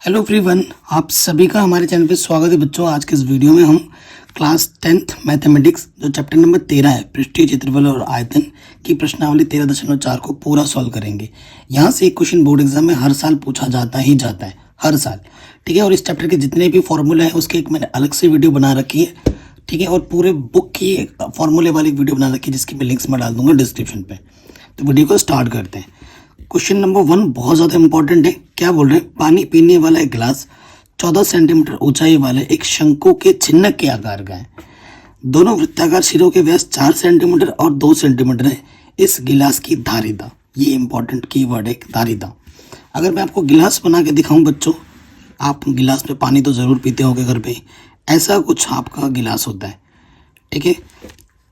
Hello everyone, आप सभी का हमारे चैनल पे स्वागत है बच्चों। आज के इस वीडियो में हम क्लास 10th मैथमेटिक्स जो चैप्टर नंबर 13 है पृष्ठीय क्षेत्रफल और आयतन की प्रश्नावली 13.4 को पूरा सॉल्व करेंगे। यहाँ से एक क्वेश्चन बोर्ड एग्जाम में हर साल पूछा जाता ही जाता है, हर साल। ठीक है, और इस चैप्टर के जितने भी फॉर्मूले हैं उसके एक मैंने अलग से वीडियो बना रखी है। ठीक है, और पूरे बुक की फॉर्मूले वाली वीडियो बना रखी है जिसकी मैं लिंक्स में डाल दूंगा डिस्क्रिप्शन पे। तो वीडियो को स्टार्ट करते हैं। क्वेश्चन नंबर 1 बहुत ज़्यादा इंपॉर्टेंट है। क्या बोल रहे हैं? पानी पीने वाला एक गिलास 14 सेंटीमीटर ऊंचाई वाले एक शंकु के छिन्नक के आकार का है। दोनों वृत्ताकार सिरों के व्यास 4 सेंटीमीटर और 2 सेंटीमीटर है। इस गिलास की धारिता, ये इंपॉर्टेंट कीवर्ड है, धारिता। अगर मैं आपको गिलास बना के दिखाऊं बच्चों, आप गिलास में पानी तो ज़रूर पीते होंगे घर पे, ऐसा कुछ आपका गिलास होता है। ठीक है,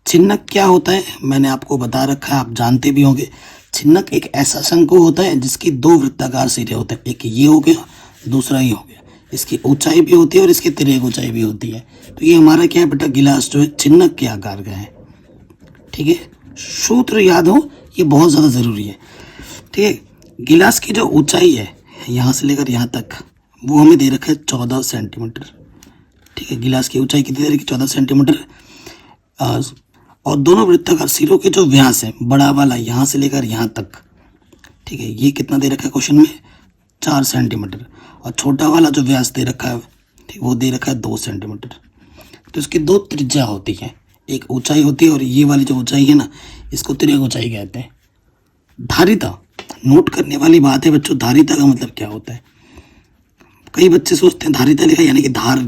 छिन्नक क्या होता है मैंने आपको बता रखा है, आप जानते भी होंगे। छिन्नक एक ऐसा शंकु होता है जिसकी 2 वृत्ताकार सिरे होते हैं, एक ये हो गया, दूसरा ये हो गया। इसकी ऊंचाई भी होती है और इसकी तिर्यक ऊंचाई भी होती है। तो ये हमारा क्या है बेटा, गिलास जो है छिन्नक के आकार का है। ठीक है, सूत्र याद हो, ये बहुत ज़्यादा ज़रूरी है। ठीक है, गिलास की जो ऊंचाई है यहाँ से लेकर यहाँ तक, वो हमें दे रखा है 14 सेंटीमीटर। ठीक है, गिलास की ऊंचाई कितनी दे रखी? 14 सेंटीमीटर। और दोनों वृत्ताकार सिरों के जो व्यास है, बड़ा वाला यहाँ से लेकर यहाँ तक, ठीक है, ये कितना दे रखा है क्वेश्चन में? 4 सेंटीमीटर। और छोटा वाला जो व्यास दे रखा है, ठीक, वो दे रखा है 2 सेंटीमीटर। तो इसकी 2 त्रिज्या होती है, एक ऊंचाई होती है और ये वाली जो ऊंचाई है ना, इसको तिर्यक ऊंचाई कहते हैं। धारिता, नोट करने वाली बात है बच्चों, धारिता का मतलब क्या होता है? कई बच्चे सोचते हैं धारिता लिखा यानी कि धार,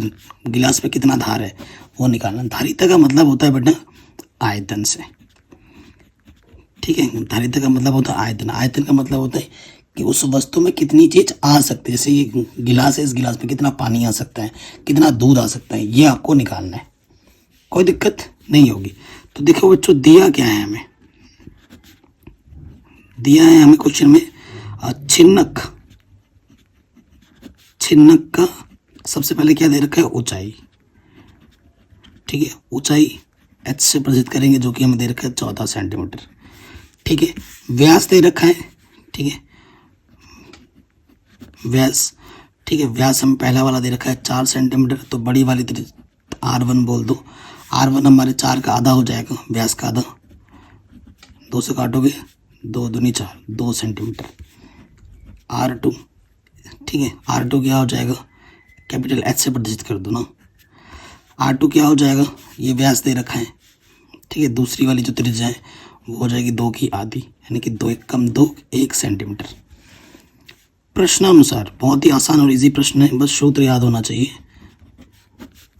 गिलास में कितना धार है वो निकालना। धारिता का मतलब होता है बेटा आयतन से। ठीक है, धारिता का मतलब होता है आयतन। आयतन का मतलब होता है कि उस वस्तु में कितनी चीज आ सकती है। जैसे ये गिलास है, इस गिलास में कितना पानी आ सकता है, कितना दूध आ सकता है, ये आपको निकालना है। कोई दिक्कत नहीं होगी। तो देखो बच्चों, दिया क्या है हमें? दिया है हमें क्वेश्चन में छिन्नक। छिन्नक का सबसे पहले क्या दे रखा है? ऊंचाई। ठीक है, ऊंचाई h से प्रदर्शित करेंगे जो कि हमें दे रखा है 14 सेंटीमीटर। ठीक है, व्यास दे रखा है। ठीक है, व्यास, ठीक है, व्यास हमें पहला वाला दे रखा है 4 सेंटीमीटर। तो बड़ी वाली R1 बोल दो। R1 हमारे 4 का आधा हो जाएगा, व्यास का आधा। 2 से काटोगे, 2 दूनी 4, 2 सेंटीमीटर। R2, ठीक है, R2 क्या हो जाएगा? कैपिटल H से प्रदर्शित कर दो ना। R2 क्या हो जाएगा? ये व्यास दे रखा है। ठीक है, दूसरी वाली जो त्रिज्या है वो हो जाएगी 2 की आधी, यानी कि 2 कम 2, 1 सेंटीमीटर। प्रश्नानुसार, बहुत ही आसान और इजी प्रश्न है, बस सूत्र याद होना चाहिए।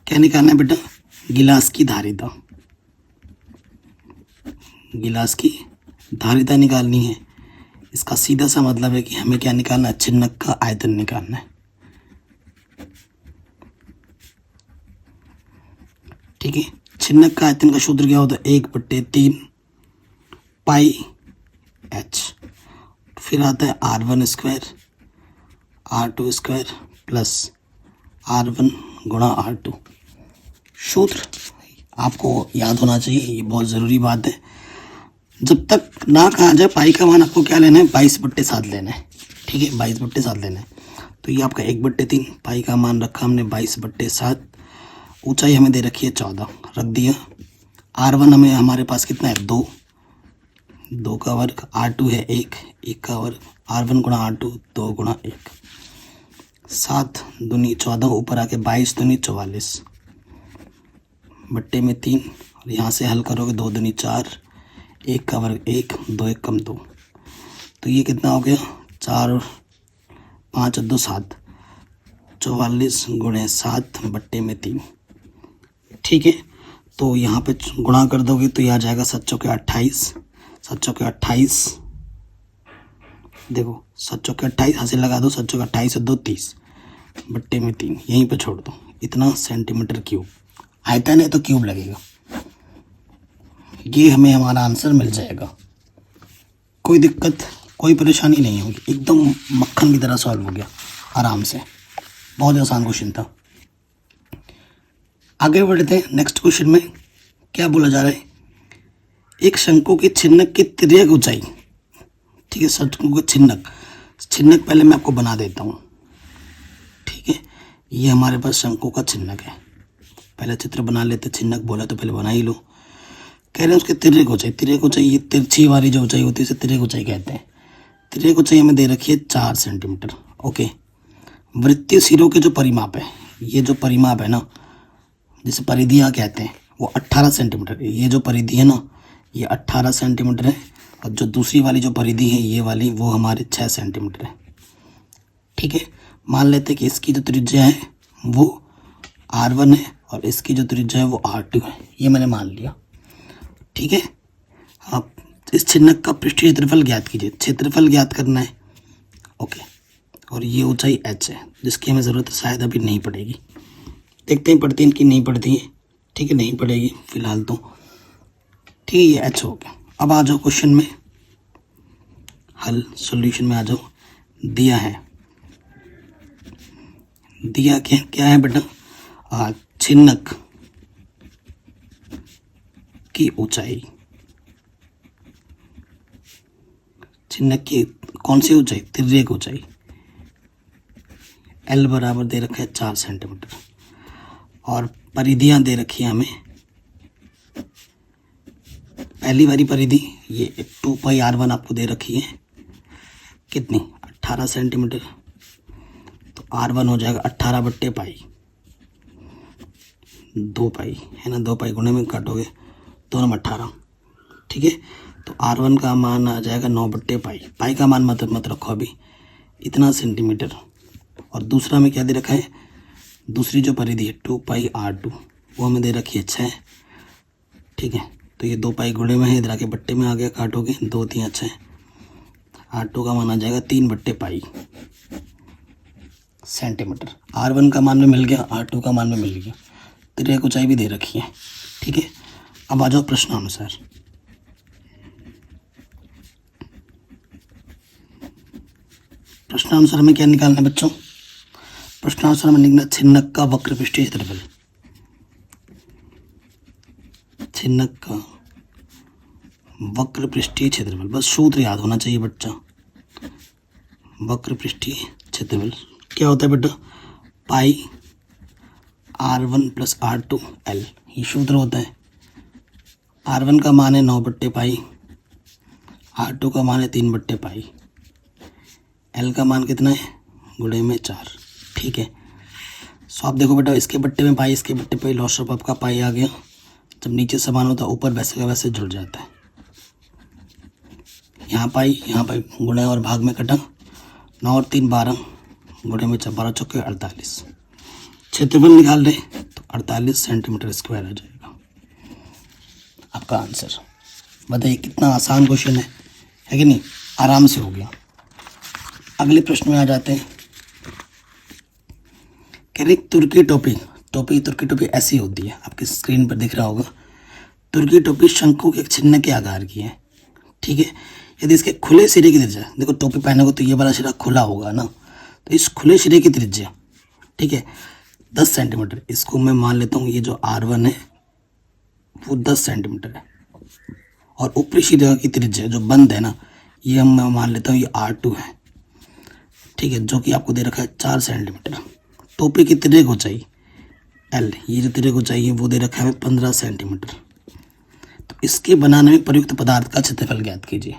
क्या निकालना है बेटा? गिलास की धारिता। गिलास की धारिता निकालनी है। इसका सीधा सा मतलब है कि हमें क्या निकालना है? छिन्नक का आयतन निकालना है। ठीक है, छिन्नक का आयतन का सूत्र क्या होता है? 1/3 पाई h। फिर आता है R1 square R2 square plus R1 गुणा R2। सूत्र आपको याद होना चाहिए, ये बहुत ज़रूरी बात है। जब तक ना कहा जाए पाई का मान आपको क्या लेना है? 22/7 लेना है। ठीक है, 22/7 लेना है। तो ये आपका 1/3, पाई का मान रखा हमने 22/7। ऊंचाई हमें दे रखी है 14, रख दिया। R1 हमें, हमारे पास कितना है? 2, 2 का वर्ग। R2 है 1, 1 का वर्ग। R1 गुणा R2, 2 गुणा 1, 7 दूनी 14, ऊपर आके 22 दूनी 44, बट्टे में 3। और यहाँ से हल करोगे, 2 दूनी 4, 1 का वर्ग 1, 2 1 कम 2। तो ये कितना हो गया? 4 और 5 और 2 7, 44 गुणे 7 बट्टे में 3। ठीक है, तो यहाँ पे गुणा कर दोगे तो यह आ जाएगा 7 चौके 28, 7 चौके 28। देखो 7 चौके 28, हासिल लगा दो, 7 चौके 28 और 2 30 बट्टे में 3, यहीं पे छोड़ दो। इतना सेंटीमीटर क्यूब। आयतन है तो क्यूब लगेगा। ये हमें हमारा आंसर मिल जाएगा। कोई दिक्कत, कोई परेशानी नहीं होगी, एकदम मक्खन की तरह सॉल्व हो गया आराम से। बहुत ही आसान क्वेश्चन था। आगे बढ़ते हैं। नेक्स्ट क्वेश्चन में क्या बोला जा रहा है? एक शंकु की छिन्नक की तिर्यक ऊंचाई। ठीक है, शंकु की छिन्नक, छिन्नक पहले मैं आपको बना देता हूँ। ठीक है, ये हमारे पास शंकु का छिन्नक है। पहले चित्र बना लेते, छिन्नक बोला तो पहले बना ही लो। कह रहे हैं उसके तिर्यक ऊंचाई, तिर्यक ऊंचाई ये तिरछी वाली जो ऊंचाई होती है उसे तिर्यक ऊंचाई कहते हैं। तिर्यक ऊंचाई हमें दे रखी है 4 सेंटीमीटर। ओके, वृत्तीय सिरों के जो परिमाप है, ये जो परिमाप है ना, जिसे परिधियाँ कहते हैं, वो 18 सेंटीमीटर है। ये जो परिधि है ना, ये 18 सेंटीमीटर है, और जो दूसरी वाली जो परिधि है ये वाली, वो हमारे 6 सेंटीमीटर है। ठीक है, मान लेते हैं कि इसकी जो त्रिज्या है वो R1 है और इसकी जो त्रिज्या है वो R2 है। ये मैंने मान लिया। ठीक है, अब इस छिन्नक का पृष्ठीय क्षेत्रफल ज्ञात कीजिए। क्षेत्रफल ज्ञात करना है। ओके, और ये ऊंचाई h है, जिसकी हमें ज़रूरत शायद अभी नहीं पड़ेगी। देखते हैं पड़ती है कि नहीं पड़ती है। ठीक है, नहीं पड़ेगी फिलहाल तो। ठीक है, ये h हो गया। अब आ जाओ क्वेश्चन में, हल सॉल्यूशन में आ जाओ। दिया है, दिया क्या है बेटा, छिन्नक की ऊंचाई, छिन्नक की कौन सी ऊंचाई, तिर्यक ऊंचाई L बराबर दे रखा है 4 सेंटीमीटर, और परिधियां दे रखी है हमें। पहली वाली परिधि ये 2πr1 आपको दे रखी है, कितनी, 18 सेंटीमीटर। तो R1 हो जाएगा 18/π, 2π है ना, 2π गुणे में काटोगे, दोनों में 18। ठीक है, तो R1 का मान आ जाएगा 9/π। पाई का मान मत रखो अभी, इतना सेंटीमीटर। और दूसरा में क्या दे रखा है, दूसरी जो परिधि है 2πr2, वो हमें दे रखी है 6। ठीक है, तो ये 2π गुणे में है, इधर आके बट्टे में आ गया, काटोगे 2 3 6, R2 का मान आ जाएगा 3/π सेंटीमीटर। R1 का मान में मिल गया, R2 का मान में मिल गया, तिर्यक ऊंचाई भी दे रखी है। ठीक है, अब आ जाओ प्रश्नानुसार। प्रश्नानुसार में क्या निकालना है बच्चों, प्रश्नानुसार में निकला छिन्नक का वक्र पृष्ठीय क्षेत्रफल। छिन्नक का वक्र पृष्ठीय क्षेत्रफल, बस सूत्र याद होना चाहिए बच्चा। वक्र पृष्ठीय क्षेत्रफल क्या होता है बेटा, पाई R1 + R2 L, ये सूत्र होता है। R1 का मान है 9/π, R2 का मान है 3/π, L का मान कितना है, गुणे में 4। ठीक है, सो आप देखो बेटा, इसके बट्टे में पाई, इसके बट्टे पे लॉस ऑफ आपका पाई आ गया। जब नीचे समान होता है ऊपर वैसे का वैसे जुड़ जाता है। यहाँ पाई गुणे और भाग में कटा, 9 और 3 12, गुणे में 12 चौके 48। क्षेत्रफल निकाल रहे तो 48 सेंटीमीटर स्क्वायर आ जाएगा आपका आंसर। बताइए कितना आसान क्वेश्चन है कि नहीं, आराम से हो गया। अगले प्रश्न में आ जाते हैं। कह रहे तुर्की टोपी ऐसी होती है, आपकी स्क्रीन पर दिख रहा होगा। तुर्की टोपी शंकु के छिन्न के आकार की है। ठीक है, यदि इसके खुले सिरे की त्रिज्या, देखो टोपी पहनोगे तो ये वाला सिरा खुला होगा ना, तो इस खुले सिरे की त्रिज्या, ठीक है, 10 सेंटीमीटर। इसको मैं मान लेता हूँ ये जो R1 है वो 10 सेंटीमीटर है, और ऊपरी सिरे की त्रिज्या जो बंद है ना, ये मैं मान लेता हूँ ये R2 है। ठीक है, जो कि आपको दे रखा है 4 सेंटीमीटर। टोपी की तिर्यक ऊंचाई L, ये जो तिर्यक ऊंचाई है वो दे रखा है 15 सेंटीमीटर। तो इसके बनाने में प्रयुक्त पदार्थ का क्षेत्रफल ज्ञात कीजिए।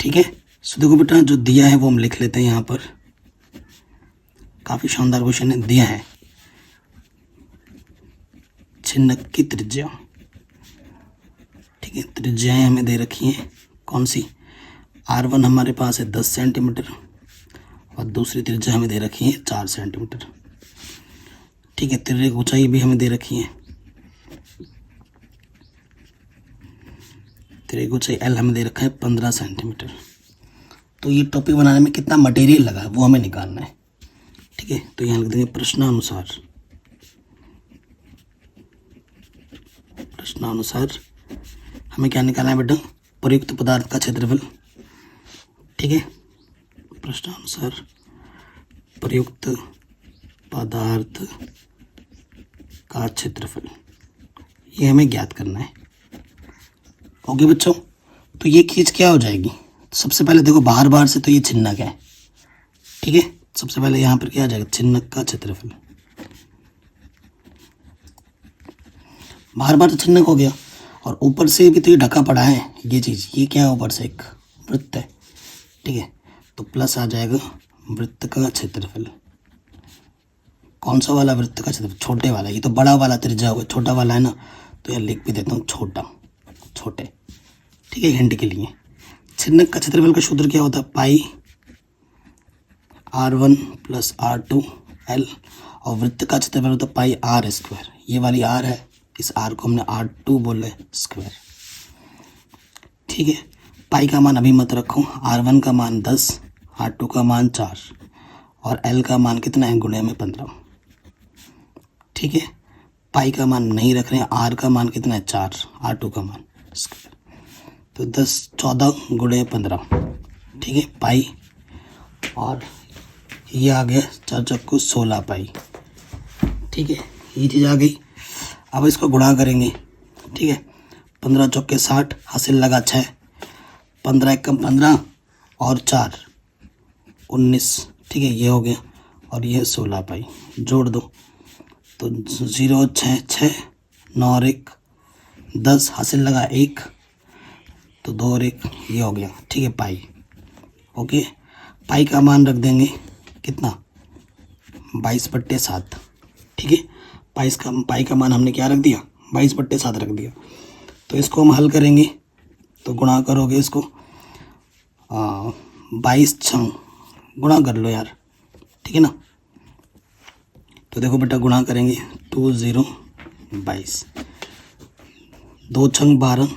ठीक है, सो देखो बेटा, जो दिया है वो हम लिख लेते हैं यहाँ पर। काफ़ी शानदार क्वेश्चन है। दिया है छिन्नक की त्रिज्या, ठीक है, त्रिज्याएँ हमें दे रखी हैं कौन सी, R1 हमारे पास है 10 सेंटीमीटर, और दूसरी त्रिज्या हमें दे रखी है 4 सेंटीमीटर। ठीक है, तिर्यक ऊंचाई भी हमें दे रखी है, तिर्यक ऊंचाई L हमें दे रखा है 15 सेंटीमीटर। तो ये टोपी बनाने में कितना मटेरियल लगा है वो हमें निकालना है। ठीक है, तो यहाँ लिख देंगे प्रश्नानुसार हमें क्या निकालना है बेटा, प्रयुक्त पदार्थ का क्षेत्रफल। ठीक है, प्रश्नानुसार प्रयुक्त पदार्थ का क्षेत्रफल, ये हमें ज्ञात करना है। ओके बच्चों, तो ये खींच क्या हो जाएगी, सबसे पहले देखो बाहर से तो ये छिन्नक है। ठीक है, सबसे पहले यहाँ पर क्या आ जाएगा, छिन्नक का क्षेत्रफल। बार बार तो छिन्नक हो गया, और ऊपर से भी तो ये ढका पड़ा है ये चीज़, ये क्या है, ऊपर से एक वृत्त है, ठीक है। तो प्लस आ जाएगा वृत्त का क्षेत्रफल। कौन सा वाला वृत्त का क्षेत्रफल, छोटे वाला, ये तो बड़ा वाला त्रिज्या होगा, छोटा वाला है ना, तो यार लिख भी देता हूँ छोटा, छोटे, ठीक है, हिंट के लिए। छिन्नक का क्षेत्रफल का सूत्र क्या होता है, पाई R1 प्लस R2 L, और वृत्त का क्षेत्रफल होता है पाई R स्क्वायर। ये वाली R है, इस R को हमने R2 बोले स्क्वायर, ठीक है। पाई का मान अभी मत रखो, R1 का मान 10, R2 का मान 4, और L का मान कितना है, गुणे में 15, ठीक है। पाई का मान नहीं रख रहे हैं, R का मान कितना है 4, R2 का मान स्क्वायर, तो 10 14 गुणे 15, ठीक है, पाई। और ये आ गया 4 चक्कू 16 पाई, ठीक है, ये चीज़ आ गई। अब इसको गुणा करेंगे, ठीक है। 15 चौके 60, हासिल लगा 6, 15 एकम 15 और 4 19, ठीक है, ये हो गया। और ये 16 पाई, जोड़ दो तो 0 6 6 9 और 1 10, हासिल लगा 1, तो 2 और 1, ये हो गया, ठीक है, पाई। ओके, पाई का मान रख देंगे कितना, 22/7, ठीक है। पाई का मान हमने क्या रख दिया, 22/7 रख दिया। तो इसको हम हल करेंगे, तो गुणा करोगे इसको 22 छंग गुणा कर लो यार, ठीक है ना। तो देखो बेटा गुणा करेंगे 2 0 22, 2 छंग 12,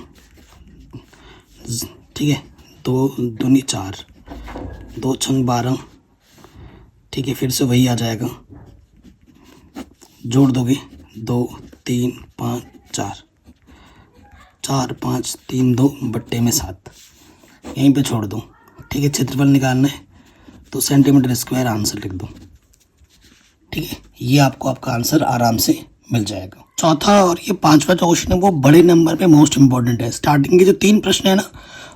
ठीक है, 2 दूनी 4, 2 छंग 12, ठीक है, फिर से वही आ जाएगा, जोड़ दोगे 2 3 5 4 4 5 3 2 बट्टे में 7, यहीं पे छोड़ दो, ठीक है। क्षेत्रफल निकालना है तो सेंटीमीटर स्क्वायर आंसर लिख दो, ठीक है। ये आपको आपका आंसर आराम से मिल जाएगा। चौथा और ये पांचवा जो क्वेश्चन है वो बड़े नंबर पे मोस्ट इंपॉर्टेंट है। स्टार्टिंग के जो 3 प्रश्न है ना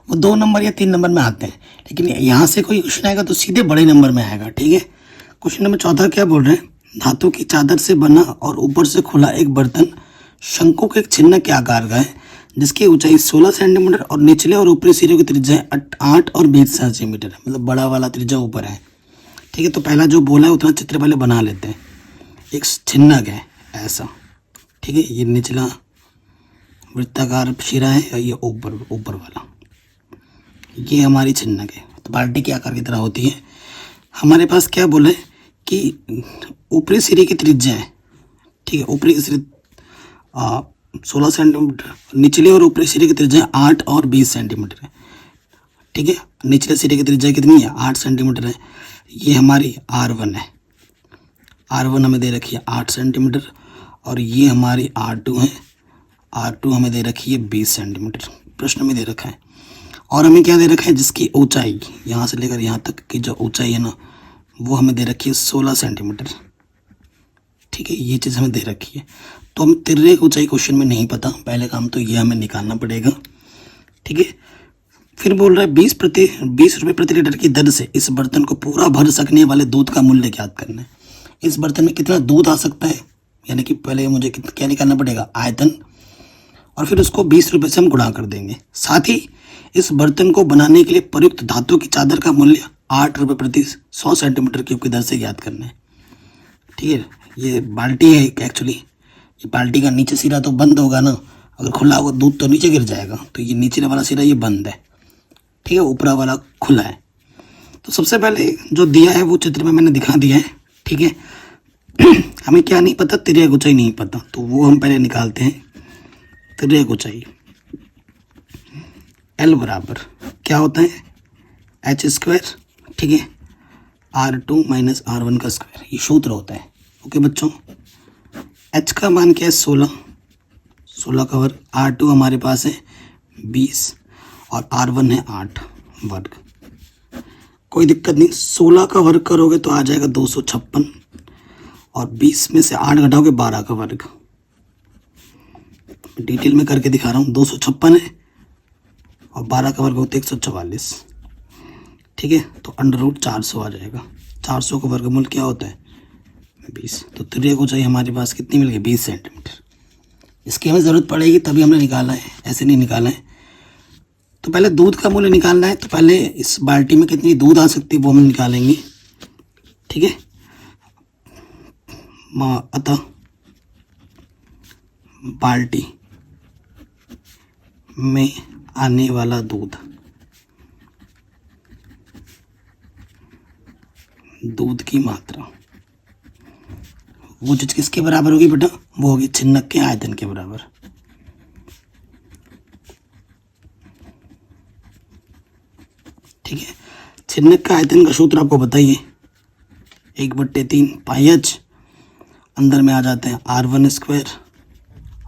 वो 2 नंबर या 3 नंबर में आते हैं, लेकिन यहाँ से कोई क्वेश्चन आएगा तो सीधे बड़े नंबर में आएगा, ठीक है। क्वेश्चन नंबर चौथा क्या बोल रहे हैं, धातु की चादर से बना और ऊपर से खुला एक बर्तन शंकु के एक छिन्न के आकार का है, जिसकी ऊंचाई 16 सेंटीमीटर और निचले और ऊपरी सिरे की त्रिज्या 8 और 20 सेंटीमीटर है, मतलब बड़ा वाला त्रिज्या ऊपर है, ठीक है। तो पहला जो बोला है उतना चित्र पहले बना लेते हैं। एक छिन्नक है ऐसा, ठीक है, ये निचला वृत्ताकार शिरा है और ये ऊपर वाला, ये हमारी छिन्नक है। तो बाल्टी के आकार की तरह होती है। हमारे पास क्या बोला है कि ऊपरी सिरे की त्रिज्या है, ठीक है, ऊपरी सिरे 16 सेंटीमीटर, निचले और ऊपरी सिरे की त्रिज्या 8 और 20 सेंटीमीटर है, ठीक है। निचले सिरे की त्रिज्या कितनी है, 8 सेंटीमीटर है। ये हमारी R1 है, R1 हमें दे रखी है 8 सेंटीमीटर, और ये हमारी R2 है, R2 हमें दे रखी है 20 सेंटीमीटर, प्रश्न में दे रखा है। और हमें क्या दे रखा है, जिसकी ऊंचाई यहाँ से लेकर यहाँ तक की जो ऊंचाई है ना वो हमें दे रखी है 16 सेंटीमीटर, ठीक है, ये चीज़ हमें दे रखी है। तो हम तिर्रे की ऊंचाई क्वेश्चन में नहीं पता, पहले काम तो ये हमें निकालना पड़ेगा, ठीक है। फिर बोल रहा है 20 रुपये प्रति लीटर की दर से इस बर्तन को पूरा भर सकने वाले दूध का मूल्य ज्ञात करना है। इस बर्तन में कितना दूध आ सकता है, यानी कि पहले मुझे क्या निकालना पड़ेगा, आयतन, और फिर उसको 20 रुपये से हम गुणा कर देंगे। साथ ही इस बर्तन को बनाने के लिए प्रयुक्त धातु की चादर का मूल्य 8 रुपये प्रति 100 सेंटीमीटर क्यूब की दर से ज्ञात करना है, ठीक है। ये बाल्टी है एक्चुअली, ये बाल्टी का नीचे सिरा तो बंद होगा ना, अगर खुला होगा दूध तो नीचे गिर जाएगा, तो ये नीचे वाला सिरा ये बंद है, ठीक है, ऊपरा वाला खुला है। तो सबसे पहले जो दिया है वो चित्र में मैंने दिखा दिया है, ठीक है। हमें क्या नहीं पता, तिर्यक ऊंचाई नहीं पता, तो वो हम पहले निकालते हैं। तिर्यक ऊंचाई L बराबर क्या होता है, H स्क्वायर, ठीक है, R2 माइनस R1 का स्क्वायर, ये सूत्र होता है। ओके बच्चों, H का मान क्या है 16 का वर्ग, R2 हमारे पास है 20 और R1 है 8 वर्ग। कोई दिक्कत नहीं, 16 का वर्ग करोगे तो आ जाएगा 256, और 20 में से 8 घटाओगे 12 का वर्ग। डिटेल में करके दिखा रहा हूँ, 256 है और 12 का वर्ग होते 144, ठीक है। तो अंडर रूट 400 आ जाएगा, 400 का वर्गमूल क्या होता है 20। तो त्रिज्या को चाहिए हमारे पास कितनी मिल गई 20 सेंटीमीटर। इसकी हमें ज़रूरत पड़ेगी तभी हमने निकाला है, ऐसे नहीं निकाला है। तो पहले दूध का मूल्य निकालना है, तो पहले इस बाल्टी में कितनी दूध आ सकती है वो हम निकालेंगे। ठीक है, अतः बाल्टी में आने वाला दूध की मात्रा वो चीज किसके बराबर होगी बेटा, वो होगी छिन्नक के आयतन के बराबर। ठीक है, छिन्नक का आयतन का सूत्र आपको बताइए 1/3 पाई एच, अंदर में आ जाते हैं R1 square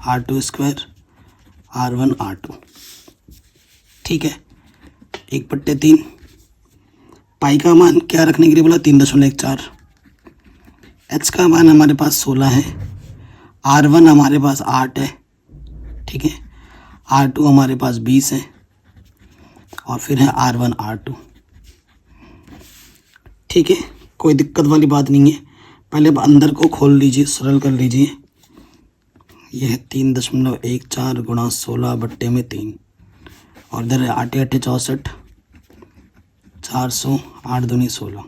R2 square R1 R2। ठीक है, 1/3 पाई का मान क्या रखने के लिए बोला 3.14। एच का मान हमारे पास 16 है, R1 हमारे पास 8 है। ठीक है, R2 हमारे पास 20 है और फिर है R1 R2। ठीक है, कोई दिक्कत वाली बात नहीं है। पहले अब अंदर को खोल लीजिए, सरल कर लीजिए। यह है 3.14 गुणा 16/3 और इधर है 8 8 64 400 8 दूनी 16।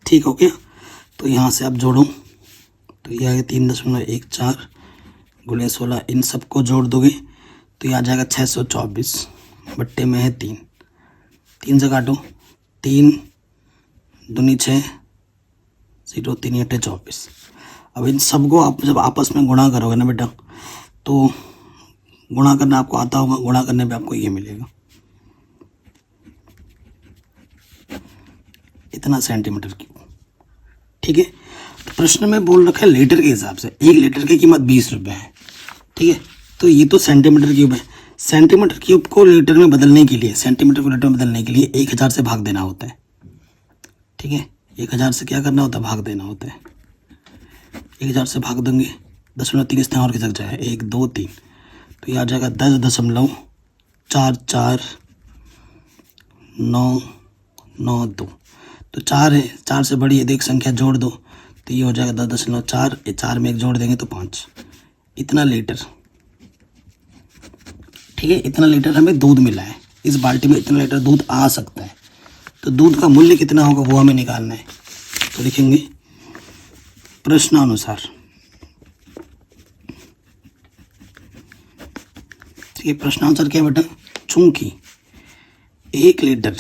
ठीक हो गया, तो यहाँ से आप जोड़ो तो यह है 3.14 गुणे 16, इन सबको जोड़ दोगे तो यह आ जाएगा 624 बट्टे में है 3, 3 से काटो 3 दूनी 6 0 3 8 24। अब इन सबको आप जब आपस में गुणा करोगे ना बेटा, तो गुणा करना आपको आता होगा, गुणा करने पे आपको ये मिलेगा इतना सेंटीमीटर क्यूब। ठीक है, तो प्रश्न में बोल रखा है लीटर के हिसाब से, 1 लीटर की कीमत 20 रुपये है। ठीक है, तो ये तो सेंटीमीटर क्यूब है। सेंटीमीटर क्यूब को लीटर में बदलने के लिए, सेंटीमीटर को लीटर में बदलने के लिए 1000 से भाग देना होता है। ठीक है, 1000 से क्या करना होता है, भाग देना होता है। 1000 से भाग देंगे 0.3 इस और खिसक जाए 1 2 3, तो यह आ जाएगा 10.44992। तो 4 है, 4 से बड़ी है, एक संख्या जोड़ दो तो ये हो जाएगा 10.4, 4 में 1 जोड़ देंगे तो 5, इतना लीटर। ठीक है, इतना लीटर हमें दूध मिला है, इस बाल्टी में इतना लीटर दूध आ सकता है। तो दूध का मूल्य कितना होगा वो हमें निकालना है। तो लिखेंगे प्रश्नानुसार। ठीक है, प्रश्नानुसार क्या बेटा, चूंकि 1 लीटर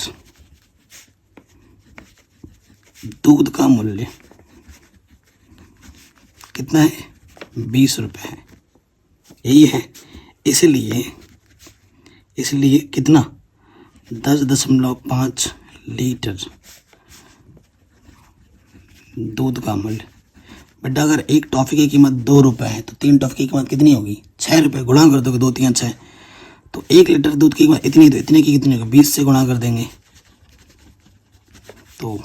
दूध का मूल्य कितना है 20 रुपये है, यही है। इसलिए कितना 10.5 लीटर दूध का मूल्य। बेटा अगर एक टॉफ़ी की कीमत 2 रुपये है तो 3 टॉफ़ी की कीमत कितनी होगी 6 रुपये। गुणा कर दोगे 2 3 6, तो 1 लीटर दूध की कीमत इतनी, तो इतने की कितनी होगी 20 से गुणा कर देंगे तो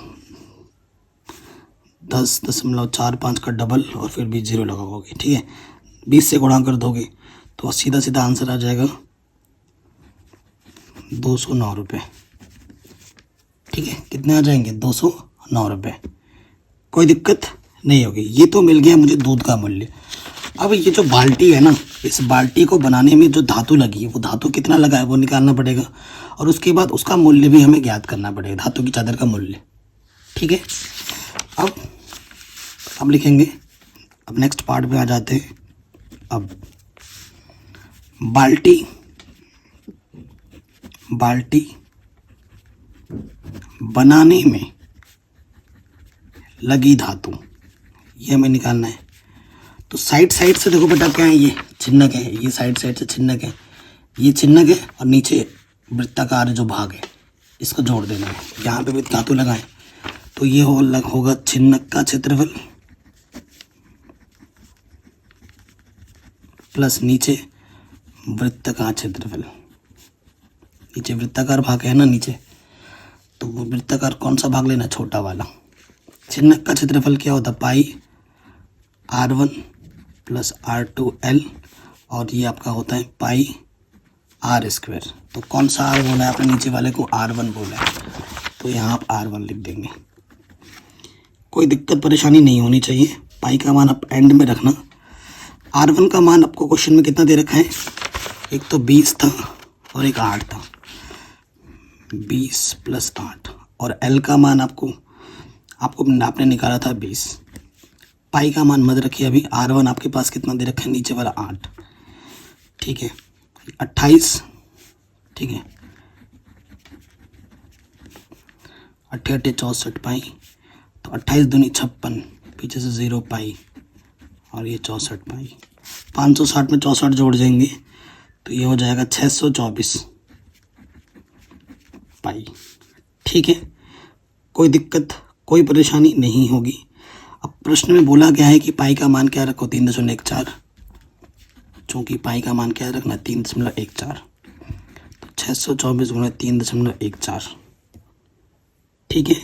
10.45 का डबल और फिर भी 0 लगाओगे। ठीक है, 20 से गुणा कर दोगे तो सीधा सीधा आंसर आ जाएगा 209 रुपये। ठीक है, कितने आ जाएंगे 209 रुपये, कोई दिक्कत नहीं होगी। ये तो मिल गया मुझे दूध का मूल्य। अब ये जो बाल्टी है ना, इस बाल्टी को बनाने में जो धातु लगी है वो धातु कितना लगा है वो निकालना पड़ेगा और उसके बाद उसका मूल्य भी हमें ज्ञात करना पड़ेगा, धातु की चादर का मूल्य। ठीक है, अब लिखेंगे, अब नेक्स्ट पार्ट पे आ जाते हैं। अब बाल्टी बनाने में लगी धातु, ये हमें निकालना है। तो साइड से देखो बेटा क्या है, ये छिन्नक है, ये साइड से छिन्नक है, ये छिन्नक है और नीचे वृत्ताकार जो भाग है इसको जोड़ देना है। यहाँ पे भी धातु लगाएं तो ये होगा छिन्नक का क्षेत्रफल प्लस नीचे वृत्ताकार क्षेत्रफल। नीचे वृत्ताकार भाग है ना नीचे, तो वो वृत्ताकार कौन सा भाग लेना, छोटा वाला। छिन्नक का क्षेत्रफल क्या होता है पाई R1 प्लस R2L और ये आपका होता है पाई R स्क्वायर। तो कौन सा R बोला है आपने, नीचे वाले को R1 बोला है। तो यहाँ आप R1 लिख देंगे। कोई दिक्कत परेशानी नहीं होनी चाहिए। पाई का मान आप एंड में रखना। R1 का मान आपको क्वेश्चन में कितना दे रखा है, एक तो 20 था और एक 8 था, 20 + 8। और L का मान आपको आपने निकाला था 20। पाई का मान मत रखिए अभी। R1 आपके पास कितना दे रखा है, नीचे वाला 8, ठीक है, 28, ठीक है, 8 64 पाई, तो 28 दूनी 56, पीछे से 0 पाई और ये 64 पाई। 560 में 64 जोड़ जाएंगे तो ये हो जाएगा 624 पाई, ठीक है। कोई दिक्कत कोई परेशानी नहीं होगी। अब प्रश्न में बोला गया है कि पाई का मान क्या रखो, 3.14। चूँकि पाई का मान क्या रखना, 3.14, तो 624 × 3.14, ठीक है।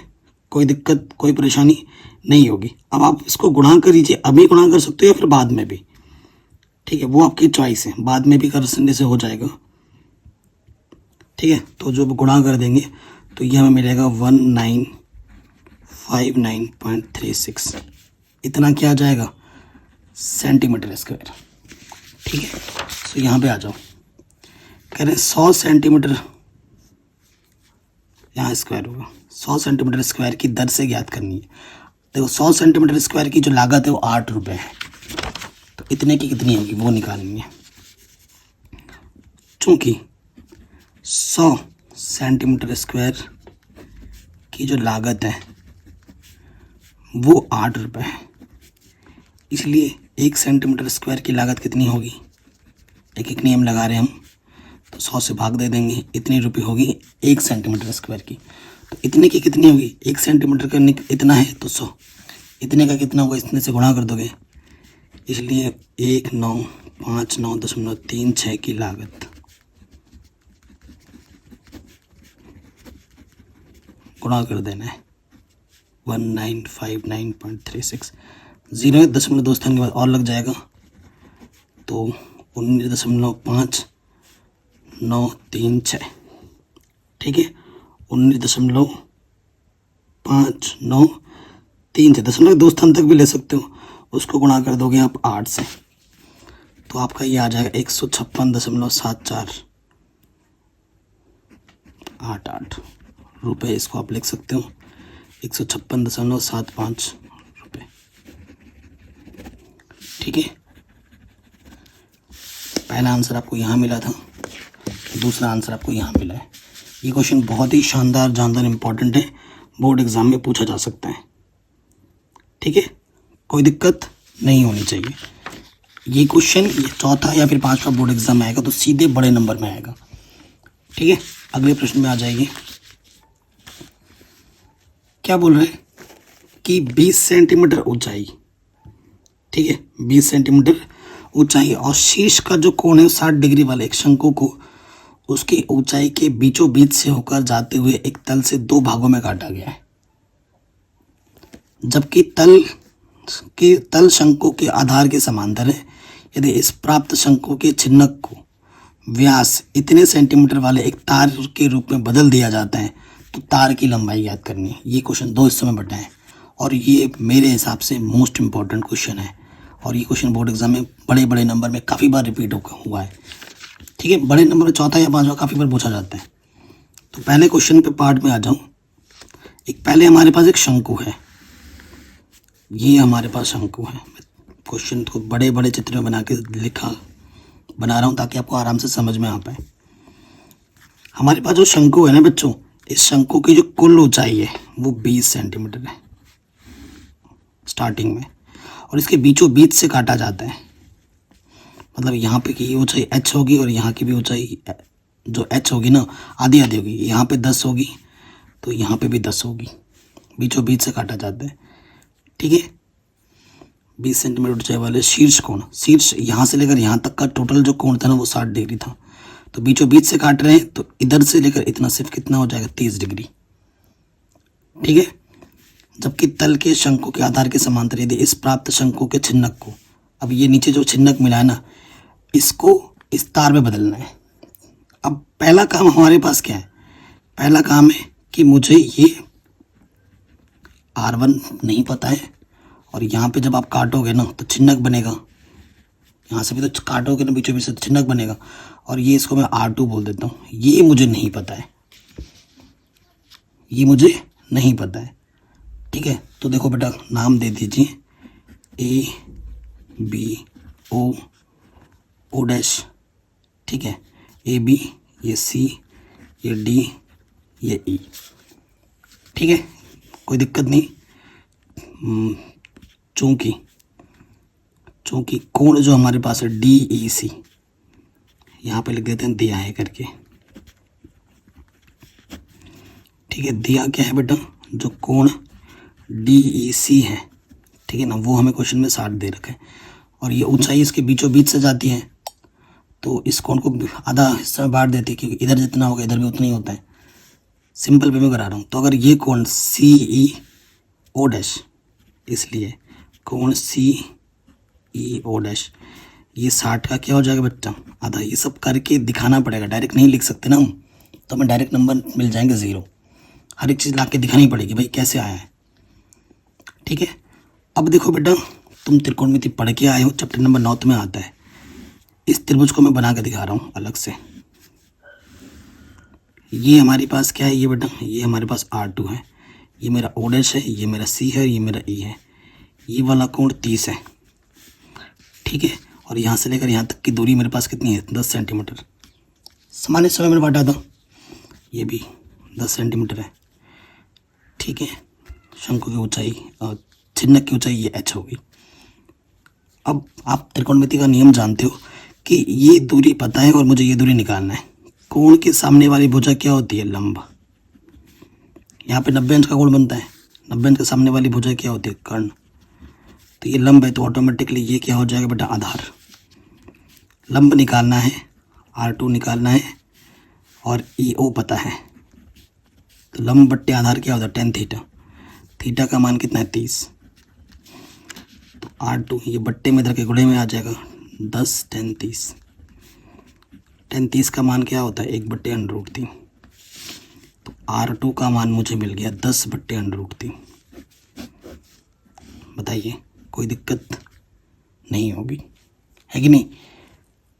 कोई दिक्कत कोई परेशानी नहीं होगी। अब आप इसको गुणा करीजिए, अभी गुणा कर सकते हो या फिर बाद में भी, ठीक है, वो आपकी चॉइस है। बाद में भी करने से हो जाएगा, ठीक है। तो जो गुणा कर देंगे तो ये हमें मिलेगा 1959.36। इतना क्या आ जाएगा, सेंटीमीटर स्क्वायर, ठीक है। तो यहाँ पे आ जाओ, कह रहे हैं 100 सेंटीमीटर, यहाँ स्क्वायर होगा, 100 सेंटीमीटर स्क्वायर की दर से ज्ञात करनी है। देखो 100 सेंटीमीटर स्क्वायर की जो लागत है वो 8 रुपये है, तो इतने की कितनी होगी वो निकालनी है। चूँकि 100 सेंटीमीटर स्क्वायर की जो लागत है वो 8 रुपये है, इसलिए 1 सेंटीमीटर स्क्वायर की लागत कितनी होगी, एक नियम लगा रहे हैं हम, तो 100 से भाग दे देंगे, इतनी रुपये होगी 1 सेंटीमीटर स्क्वायर की। तो इतने की कितनी होगी, 1 सेंटीमीटर का इतना है तो 100, इतने का कितना होगा, इतने से गुणा कर दोगे, इसलिए 1959.36 की लागत गुणा कर देना है 1959.36। 0.2 स्थान के बाद और लग जाएगा, तो 19.5936, ठीक है, 19.5936, 0.2 स्थान तक भी ले सकते हो। उसको गुणा कर दोगे आप 8 से, तो आपका ये आ जाएगा 156.7488 रुपये। इसको आप लिख सकते हो 156.75 रुपये, ठीक है। पहला आंसर आपको यहाँ मिला था, दूसरा आंसर आपको यहाँ मिला है। ये क्वेश्चन बहुत ही शानदार जानदार इम्पोर्टेंट है, बोर्ड एग्जाम में पूछा जा सकता है, ठीक है। कोई दिक्कत नहीं होनी चाहिए। ये क्वेश्चन ये चौथा या फिर 5वां बोर्ड एग्जाम में आएगा तो सीधे बड़े नंबर में आएगा, ठीक है। अगले प्रश्न में आ जाइए। क्या बोल रहे हैं कि 20 सेंटीमीटर ऊंचाई, ठीक है, 20 सेंटीमीटर ऊंचाई और शीर्ष का जो कोण है 60 डिग्री वाले एक शंकु को उसकी ऊंचाई के बीचों बीच से होकर जाते हुए एक तल से 2 भागों में काटा गया है। जबकि तल शंकु के आधार के समांतर है। यदि इस प्राप्त शंकु के छिन्नक को व्यास इतने सेंटीमीटर वाले एक तार के रूप में बदल दिया जाता है तो तार की लंबाई याद करनी है। ये क्वेश्चन 2 हिस्सों में बटा है और ये मेरे हिसाब से मोस्ट इम्पॉर्टेंट क्वेश्चन है, और ये क्वेश्चन बोर्ड एग्जाम में बड़े बड़े नंबर में काफ़ी बार रिपीट हुआ है, ठीक है। बड़े नंबर में चौथा या 5वां काफ़ी बार पूछा जाता है। तो पहले क्वेश्चन पे पार्ट में आ जाऊँ। एक पहले हमारे पास एक शंकु है, ये हमारे पास शंकु है। क्वेश्चन को बड़े बड़े चित्र में बना रहा हूँ ताकि आपको आराम से समझ में आ पाए। हमारे पास जो शंकु है ना बच्चों, इस शंकु की जो कुल ऊंचाई है वो 20 सेंटीमीटर है स्टार्टिंग में, और इसके बीचों बीच से काटा जाता है। मतलब यहाँ पे की ऊंचाई h होगी और यहाँ की भी ऊंचाई जो h होगी ना आधी आधी होगी। यहाँ पे 10 होगी तो यहाँ पे भी 10 होगी, बीचों बीच से काटा जाता है, ठीक है। 20 सेंटीमीटर ऊंचाई वाले शीर्ष कोण, शीर्ष यहाँ से लेकर यहाँ तक का टोटल जो कोण था ना वो 60 डिग्री था, तो बीचों बीच से काट रहे हैं तो इधर से लेकर इतना सिर्फ कितना हो जाएगा 30 डिग्री, ठीक है। जबकि तल के शंकु के आधार के समांतर यदि इस प्राप्त शंकु के छिन्नक को, अब ये नीचे जो छिन्नक मिला है ना इसको इस तार में बदलना है। अब पहला काम हमारे पास क्या है, पहला काम है कि मुझे ये R1 नहीं पता है, और यहाँ पे जब आप काटोगे ना तो छिन्नक बनेगा, यहाँ से भी तो काटोगे ना बीचों बीच से तो छिन्नक बनेगा, और ये इसको मैं R2 बोल देता हूँ। ये मुझे नहीं पता है, ये मुझे नहीं पता है। ठीक है, तो देखो बेटा नाम दे दीजिए ABO O डैश। ठीक है, AB, ये C, ये D, ये E। ठीक है, कोई दिक्कत नहीं। चूंकि कोण जो हमारे पास है DEC, यहाँ पे लिख देते हैं दिया है करके। ठीक है, दिया क्या है बेटा, जो कोण DEC है, ठीक है ना, वो हमें क्वेश्चन में 60 दे रखा है, और ये ऊंचाई इसके बीचों बीच से जाती है, तो इस कोण को आधा हिस्सा में बांट देती है, क्योंकि इधर जितना होगा इधर भी उतना ही होता है। सिंपल वे में करा रहा हूँ। तो अगर ये कोण CEO डैश, इसलिए कोण CEO डैश ये 60 का क्या हो जाएगा बच्चा, आधा। ये सब करके दिखाना पड़ेगा, डायरेक्ट नहीं लिख सकते ना हम, तो हमें डायरेक्ट नंबर मिल जाएंगे 0। हर एक चीज़ ला के दिखानी पड़ेगी भाई कैसे आया है। ठीक है, अब देखो बेटा, तुम त्रिकोणमिति पढ़ के आए हो, चैप्टर नंबर 9 में आता है। इस त्रिभुज को मैं बना के दिखा रहा हूँ अलग से। ये हमारे पास क्या है, ये बेटा ये हमारे पास R2 है, ये मेरा O डैश है, ये मेरा C है, ये मेरा E है। ये वाला कोण 30 है। ठीक है, और यहाँ से लेकर यहाँ तक की दूरी मेरे पास कितनी है, 10 सेंटीमीटर। सामान्य समय में बांटा था, ये भी 10 सेंटीमीटर है। ठीक है, शंकु की ऊंचाई, छिन्नक की ऊंचाई ये h होगी। अब आप त्रिकोणमिति का नियम जानते हो कि ये दूरी पता है और मुझे ये दूरी निकालना है। कोण के सामने वाली भुजा क्या होती है, लंब। यहाँ पे 90 अंश का कोण बनता है, 90 अंश के सामने वाली भुजा क्या होती है, कर्ण। तो ये लंब है, तो ऑटोमेटिकली ये क्या हो जाएगा बेटा, आधार। लंब निकालना है, R2 निकालना है, और EO पता है। तो लंब बट्टे आधार क्या होता है, tan थीटा। थीटा का मान कितना है, 30। तो R2 ये बट्टे में इधर के गुणे में आ जाएगा, 10 tan 30। tan 30 का मान क्या होता है, 1/√3। तो R2 का मान मुझे मिल गया 10/√3। बताइए, कोई दिक्कत नहीं होगी, है कि नहीं,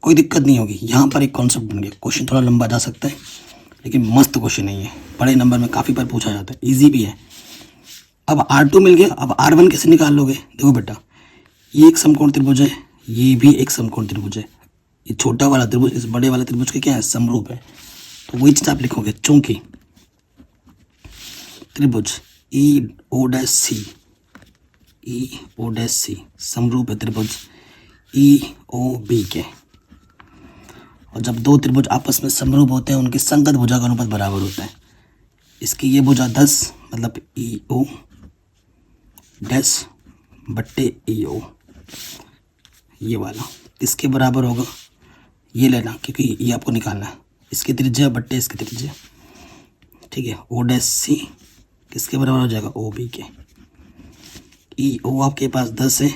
कोई दिक्कत नहीं होगी। यहाँ पर एक कॉन्सेप्ट बन गया। क्वेश्चन थोड़ा लंबा जा सकता है, लेकिन मस्त क्वेश्चन नहीं है, बड़े नंबर में काफ़ी बार पूछा जाता है, इजी भी है। अब R2 मिल गया, अब R1 कैसे निकाल लोगे। देखो बेटा, ये एक समकोण त्रिभुज है, ये भी एक समकोण त्रिभुज है। ये छोटा वाला त्रिभुज इस बड़े वाले त्रिभुज के क्या है, समरूप है। तो वही चीज़ आप लिखोगे, चूंकि त्रिभुज EO डैश C समरूप है त्रिभुज EOB के, और जब दो त्रिभुज आपस में समरूप होते हैं उनकी संगत भुजा का अनुपात बराबर होता है। इसकी ये भुजा 10 मतलब EO डैश बट्टे EO, ये वाला इसके बराबर होगा, ये लेना क्योंकि ये आपको निकालना है। इसकी त्रिज्या बट्टे इसकी त्रिज्या। ठीक है, O डैश C किसके बराबर हो जाएगा, OB के। EO आपके पास 10 है,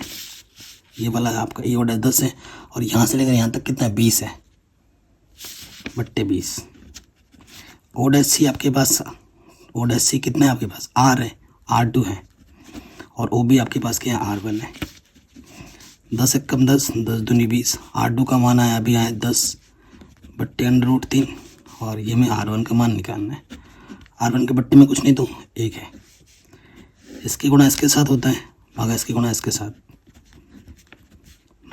ये वाला आपका EO डैश 10 है, और यहाँ से लेकर यहाँ तक कितना है, 20 है, बट्टे 20। O डैश C आपके पास, O डैश C कितना है आपके पास, R है, R2 है, और OB आपके पास क्या है, R1 है। 10 एक कम 10, 10 दूनी 20। R2 का मान आया अभी आया 10/√3, और ये में R1 का मान निकालना है। R1 के बट्टे में कुछ नहीं तो 1 है, इसकी गुणा इसके साथ होता है, भागा इसकी गुणा इसके साथ।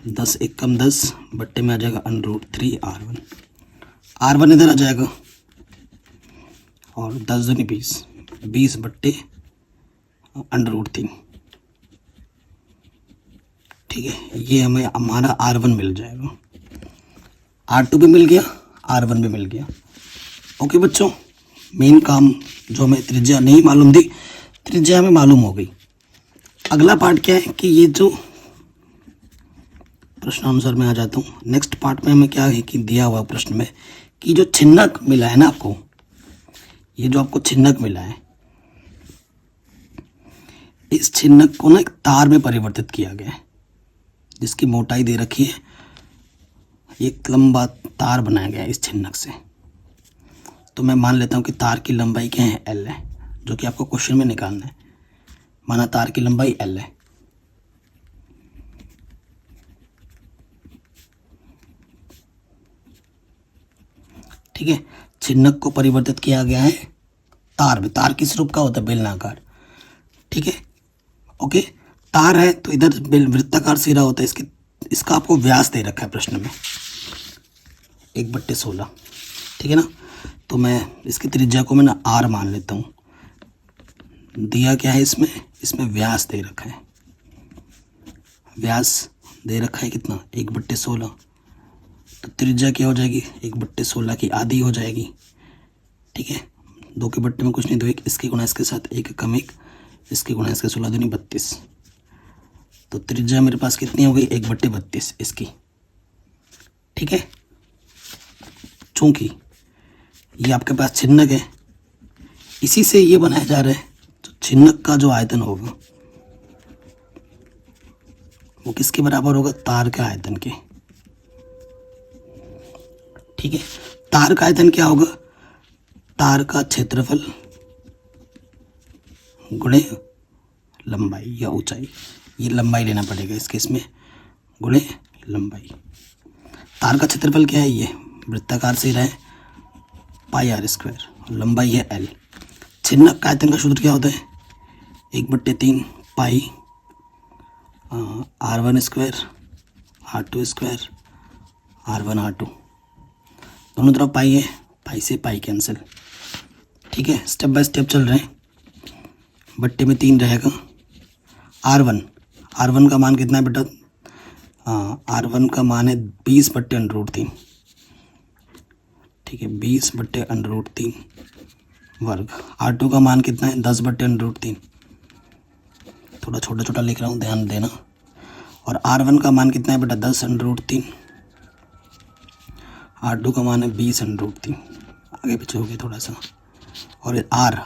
10 एक कम 10, बट्टे में आ जाएगा √3 R1। R1 इधर आ जाएगा, और 10 दूनी 20, 20/√3। ठीक है, ये हमें हमारा R1 मिल जाएगा। R2 भी मिल गया, R1 भी मिल गया। ओके बच्चों, मेन काम जो हमें त्रिज्या नहीं मालूम थी, त्रिज्या हमें मालूम हो गई। अगला पार्ट क्या है कि ये जो प्रश्नानुसार में आ जाता हूँ, नेक्स्ट पार्ट में हमें क्या है कि दिया हुआ प्रश्न में कि जो छिन्नक मिला है ना आपको, ये जो आपको छिन्नक मिला है, इस छिन्नक को ना एक तार में परिवर्तित किया गया है, जिसकी मोटाई दे रखी है, एक लंबा तार बनाया गया है इस छिन्नक से। तो मैं मान लेता हूँ कि तार की लंबाई क्या है, L है, जो कि आपको क्वेश्चन में निकालना है। माना तार की लंबाई L है। ठीक है, चिन्हक को परिवर्तित किया गया है तार में। तार किस रूप का होता है, बेलनाकार। ठीक है, ओके। तार है तो इधर वृत्ताकार सिरा होता है, इसका आपको व्यास दे रखा है प्रश्न में 1/16। ठीक है ना, तो मैं इसकी त्रिज्या को मैं ना R मान लेता हूँ। दिया क्या है इसमें व्यास दे रखा है। व्यास दे रखा है कितना, 1/16। तो त्रिज्या क्या हो जाएगी, 1/16 की आधी हो जाएगी। ठीक है, 2 के बट्टे में कुछ नहीं, 2 1, इसके गुणा इसके साथ 1 कम 1, इसके गुणा इसके 16 दूनी 32। तो त्रिज्या मेरे पास कितनी हो गई, 1/32 इसकी। ठीक है, चूंकि ये आपके पास छिन्नक है, इसी से ये बनाया जा रहा है, तो छिन्नक का जो आयतन होगा वो किसके बराबर होगा, तार के आयतन के। ठीक है, तार का आयतन क्या होगा, तार का क्षेत्रफल गुणे लंबाई या ऊंचाई। ये लंबाई लेना पड़ेगा इस केस में, गुणे लंबाई। तार का क्षेत्रफल क्या है, ये वृत्ताकार सिरा है, πr², लंबाई है L। छिन्नक का आयतन का सूत्र क्या होता है, 1/3 पाई r1² r2² r1 r2। दोनों तरफ पाई है, पाई से पाई कैंसिल। ठीक है, स्टेप बाय स्टेप चल रहे हैं। बट्टे में 3 रहेगा। R1 का मान कितना है बेटा, R1 का मान है 20/√3। ठीक है, 20/√3 वर्ग। R2 का मान कितना है, 10/√3। थोड़ा छोटा छोटा लिख रहा हूँ, ध्यान देना। और R1 का मान कितना है बेटा, 10/√3। R2 का मान है 20/√3, आगे पीछे हो गया थोड़ा सा। और R²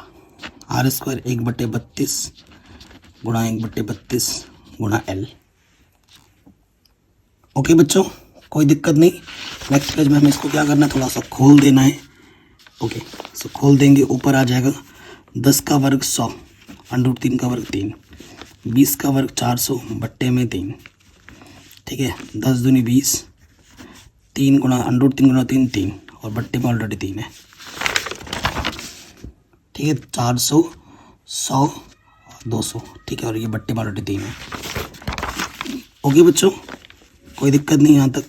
1/32 गुणा 1/32 गुणा L। ओके बच्चों, कोई दिक्कत नहीं। नेक्स्ट पेज में हमें इसको क्या करना है, थोड़ा सा खोल देना है। ओके, सो खोल देंगे, ऊपर आ जाएगा 10 का वर्ग 100, √3 का वर्ग 3, 20 का वर्ग 400 बट्टे में 3। ठीक है, 10 दूनी 20, 3 गुणा √3 गुणा 3 3, और बट्टे में ऑलरेडी 3 है। ठीक है, 400 100 और 200। ठीक है, और ये बट्टे में ऑलरेडी 3 है। ओके बच्चों, कोई दिक्कत नहीं यहाँ तक।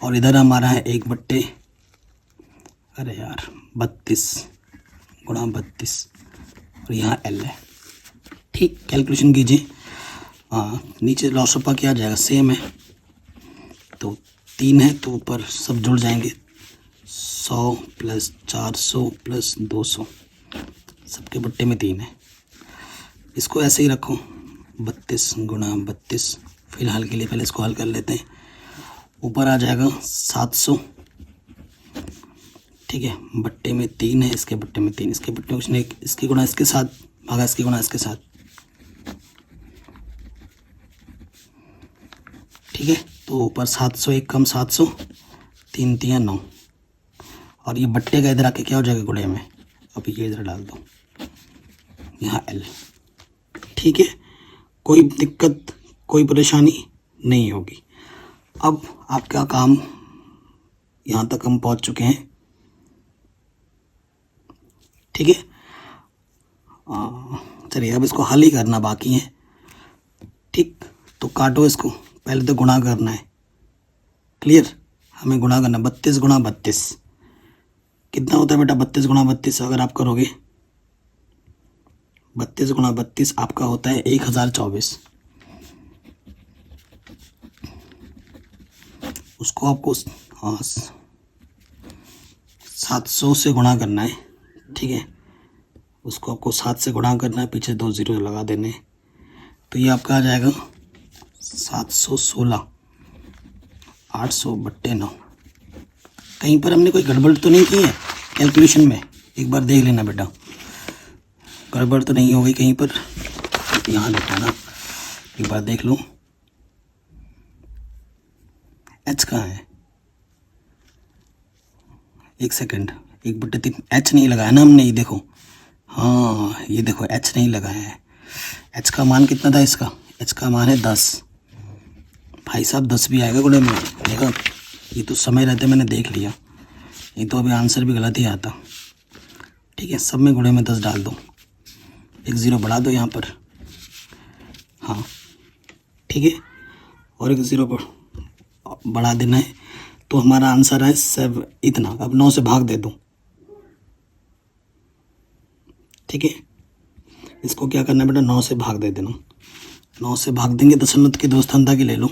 और इधर हमारा है 32 गुणा 32, और यहाँ L है। ठीक, कैलकुलेशन कीजिए। नीचे लॉसपा क्या आ जाएगा, सेम है, तो 3 है तो ऊपर सब जुड़ जाएंगे। 100 + 400 + 200, सबके बट्टे में 3 है। इसको ऐसे ही रखो, 32 गुणा 32। फिलहाल के लिए पहले इसको हल कर लेते हैं। ऊपर आ जाएगा 700। ठीक है, बट्टे में 3 है, इसके बट्टे में 3, इसके बट्टे में कुछ नहीं, इसके गुणा इसके साथ भागा इसके गुणा इसके साथ। ठीक है, तो ऊपर 700, 1 कम 700, 3 3 9, और ये बट्टे का इधर आके क्या हो जाएगा, गुणे में। अब ये इधर डाल दो, यहाँ L। ठीक है, कोई दिक्कत कोई परेशानी नहीं होगी। अब आपका काम यहाँ तक हम पहुँच चुके हैं। ठीक है, चलिए अब इसको हल ही करना बाकी है। ठीक, तो काटो इसको, पहले तो गुणा करना है। क्लियर, हमें गुणा करना। 32 गुणा 32 कितना होता है बेटा, 32 गुणा 32 अगर आप करोगे, 32 गुणा 32 आपका होता है 1024। उसको आपको 700 से गुणा करना है। ठीक है, उसको आपको 7 से गुणा करना है, पीछे 2 0 लगा देने। तो ये आपका आ जाएगा 716 800/9। कहीं पर हमने कोई गड़बड़ तो नहीं की है कैलकुलेशन में, एक बार देख लेना बेटा, गड़बड़ तो नहीं हो गई कहीं पर। यहाँ देखना ना, एक बार देख लो। H कहाँ है, एक सेकंड, 1/3 एच नहीं लगाया ना हमने, ये देखो, हाँ ये देखो एच नहीं लगाया है। एच का मान कितना था इसका, एच का मान है 10। भाई साहब 10 भी आएगा गुणे में, देखा, ये तो समय रहते मैंने देख लिया, ये तो अभी आंसर भी गलत ही आता। ठीक है, सब में गुणे में 10 डाल दो, एक ज़ीरो बढ़ा दो यहाँ पर, हाँ ठीक है, और एक ज़ीरो पर बढ़ा देना है, तो हमारा आंसर है 7 इतना। अब 9 से भाग दे दूँ, ठीक है, इसको क्या करना है बेटा, 9 से भाग दे देना। 9 से भाग देंगे, दशमलव की दो स्थानता की ले लो,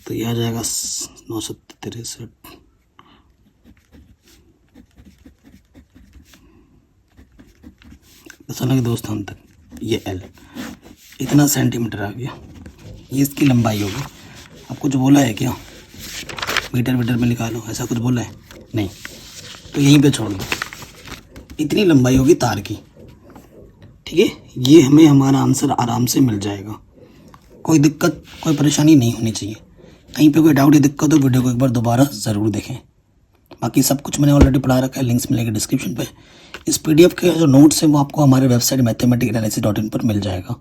तो यह आ जाएगा 963। दशमलव के दो स्थान तक, ये एल इतना सेंटीमीटर आ गया, ये इसकी लंबाई होगी। अब कुछ बोला है क्या, मीटर मीटर में निकालो, ऐसा कुछ बोला है नहीं, तो यहीं पे छोड़ दो, इतनी लंबाई होगी तार की। ठीक है, ये हमें हमारा आंसर आराम से मिल जाएगा, कोई दिक्कत कोई परेशानी नहीं होनी चाहिए। कहीं पे कोई डाउट या दिक्कत हो, वीडियो को एक बार दोबारा ज़रूर देखें। बाकी सब कुछ मैंने ऑलरेडी पढ़ा रखा है, लिंक्स मिलेंगे डिस्क्रिप्शन पे। इस PDF के जो नोट्स हैं वो आपको हमारे वेबसाइट mathematicanalysis.in पर मिल जाएगा।